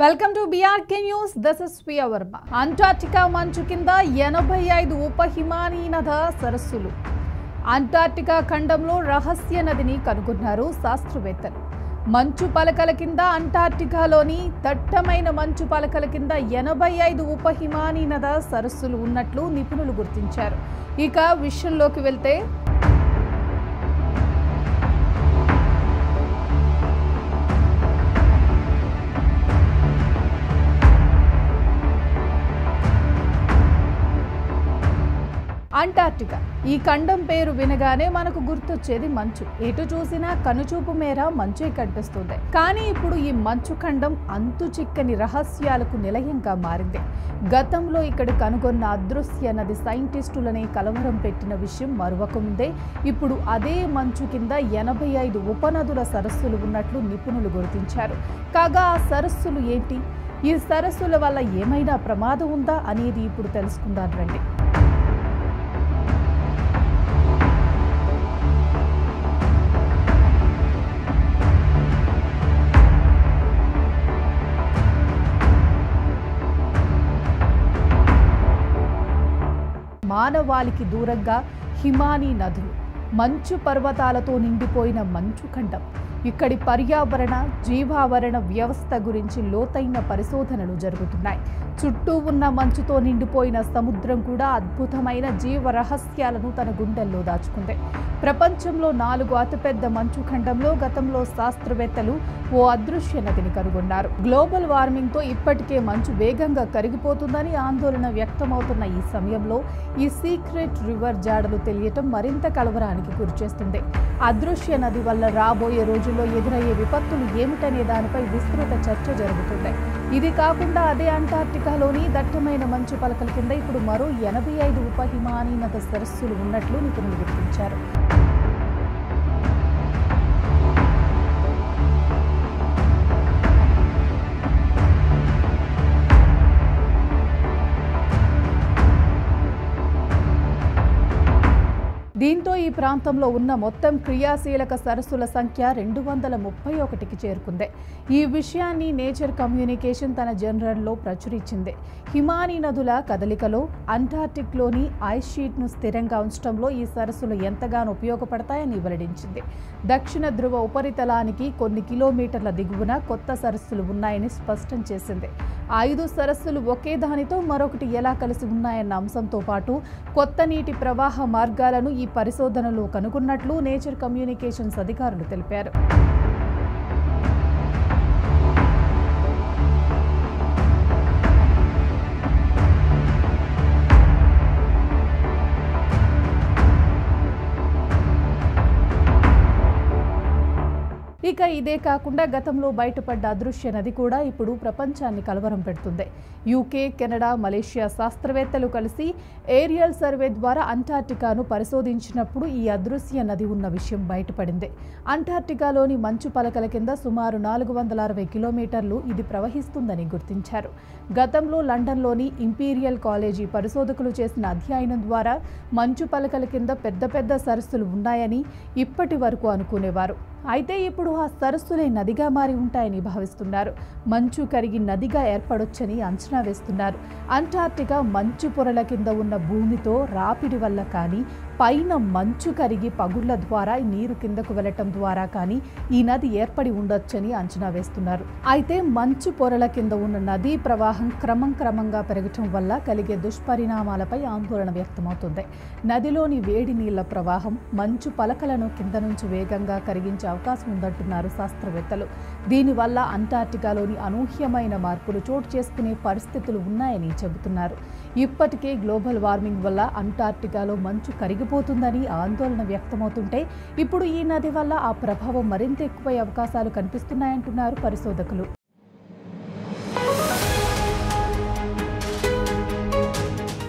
Welcome to BRK news. This is Priya Varma. Antarctica మంచు కింద 85 ఉపహిమానీనద సరస్సులు. అంటార్క్టికా ఖండంలో రహస్య నదిని కనుగొన్నారు శాస్త్రవేత్తలు. మంచు పలకల కింద అంటార్క్టికాలోని దట్టమైన మంచు పలకల కింద 85 ఉపహిమానీనద సరస్సులు ఉన్నట్లు నిపుణులు గుర్తించారు. ఇక విషయంలోకి వెళ్తే అంటార్క్టికా ఈ ఖండం పేరు వినగానే మనకు గుర్తొచ్చేది మంచు. ఎటు చూసినా కనుచూపు మేర మంచే కనిపిస్తుంది. కానీ ఇప్పుడు ఈ మంచు ఖండం అంతు చిక్కని రహస్యాలకు నిలయంగా మారింది. గతంలో ఇక్కడ కనుగొన్న అదృశ్య నది సైంటిస్టులని కలవరం పెట్టిన విషయం మరొకముందే ఇప్పుడు అదే మంచు కింద 85 ఉపనదుల సరస్సులు ఉన్నట్లు నిపుణులు గుర్తించారు. కాగా ఆ సరస్సులు ఏంటి, ఈ సరస్సుల వల్ల ఏమైనా ప్రమాదం ఉందా అనేది ఇప్పుడు తెలుసుకుందాం రండి. మానవాళికి దూరంగా హిమానీ నదులు, మంచు పర్వతాలతో నిండిపోయిన మంచు ఖండం. ఇక్కడి పర్యావరణ జీవావరణ వ్యవస్థ గురించి లోతైన పరిశోధనలు జరుగుతున్నాయి. చుట్టూ ఉన్న మంచుతో నిండిపోయిన సముద్రం కూడా అద్భుతమైన జీవ రహస్యాలను తన గుండెల్లో దాచుకుంది. ప్రపంచంలో 4 అతిపెద్ద మంచు ఖండంలో గతంలో శాస్త్రవేత్తలు ఓ అదృశ్య నదిని కనుగొన్నారు. గ్లోబల్ వార్మింగ్తో ఇప్పటికే మంచు వేగంగా కరిగిపోతుందని ఆందోళన వ్యక్తమవుతున్న ఈ సమయంలో ఈ సీక్రెట్ రివర్ జాడలు తెలియటం మరింత కలవరానికి గురిచేస్తుంది. అదృశ్య నది వల్ల రాబోయే రోజుల్లో ఎదురయ్యే విపత్తులు ఏమిటనే దానిపై విస్తృత చర్చ జరుగుతుంది. ఇది కాకుండా అదే అంటార్క్టికాలోని దట్టమైన మంచు పలకల కింద ఇప్పుడు మరో 85 ఉపహిమానీనద సరస్సులు ఉన్నట్లు నిపుణులు గుర్తించారు. దీంతో ఈ ప్రాంతంలో ఉన్న మొత్తం క్రియాశీలక సరస్సుల సంఖ్య 231కి చేరుకుంది. ఈ విషయాన్ని నేచర్ కమ్యూనికేషన్ తన జర్నల్లో ప్రచురించింది. హిమానీ నదుల కదలికలో అంటార్క్టిక్లోని ఐస్ షీట్ను స్థిరంగా ఉంచడంలో ఈ సరస్సులు ఎంతగానో ఉపయోగపడతాయని వెల్లడించింది. దక్షిణ ధ్రువ ఉపరితలానికి కొన్ని కిలోమీటర్ల దిగువన కొత్త సరస్సులు ఉన్నాయని స్పష్టం చేసింది. 5 సరస్సులు ఒకే దానితో మరొకటి ఎలా కలిసి ఉన్నాయన్న అంశంతో పాటు కొత్త నీటి ప్రవాహ మార్గాలను ఈ పరిశోధనలో కనుగొన్నట్లు నేచర్ కమ్యూనికేషన్స్ అధికారులు తెలిపారు. ఇక ఇదే కాకుండా గతంలో బయటపడ్డ అదృశ్య నది కూడా ఇప్పుడు ప్రపంచాన్ని కలవరం పెడుతుంది. యూకే, కెనడా, మలేషియా శాస్త్రవేత్తలు కలిసి ఏరియల్ సర్వే ద్వారా అంటార్క్టికాను పరిశోధించినప్పుడు ఈ అదృశ్య నది ఉన్న విషయం బయటపడింది. అంటార్క్టికాలోని మంచు పలకల కింద సుమారు 460 కిలోమీటర్లు ఇది ప్రవహిస్తుందని గుర్తించారు. గతంలో లండన్లోని ఇంపీరియల్ కాలేజీ పరిశోధకులు చేసిన అధ్యయనం ద్వారా మంచు పలకల కింద పెద్ద పెద్ద సరస్సులు ఉన్నాయని ఇప్పటి వరకు అనుకునేవారు. అయితే ఇప్పుడు ఆ సరస్సులే నదిగా మారి ఉంటాయని భావిస్తున్నారు. మంచు కరిగి నదిగా ఏర్పడొచ్చని అంచనా వేస్తున్నారు. అంటార్క్టికా మంచు పొరల కింద ఉన్న భూమితో రాపిడి వల్ల కానీ, పైన మంచు కరిగి పగుళ్ల ద్వారా నీరు కిందకు వెళ్లటం ద్వారా కానీ ఈ నది ఏర్పడి ఉండొచ్చని అంచనా వేస్తున్నారు. అయితే మంచు పొరల కింద ఉన్న నదీ ప్రవాహం క్రమంగా పెరగటం వల్ల కలిగే దుష్పరిణామాలపై ఆందోళన వ్యక్తమవుతుంది. నదిలోని వేడి నీళ్ల ప్రవాహం మంచు పలకలను కింద నుంచి వేగంగా కరిగించే అవకాశం ఉందంటున్నారు శాస్త్రవేత్తలు. దీనివల్ల అంటార్క్టికాలోని అనూహ్యమైన మార్పులు చోటు చేసుకునే పరిస్థితులు ఉన్నాయని చెబుతున్నారు. ఇప్పటికే గ్లోబల్ వార్మింగ్ వల్ల అంటార్క్టికాలో మంచు కరిగిపోతుందని ఆందోళన వ్యక్తమవుతుంటే ఇప్పుడు ఈ నది వల్ల ఆ ప్రభావం మరింత ఎక్కువై అవకాశాలు కనిపిస్తున్నాయంటున్నారు పరిశోధకులు.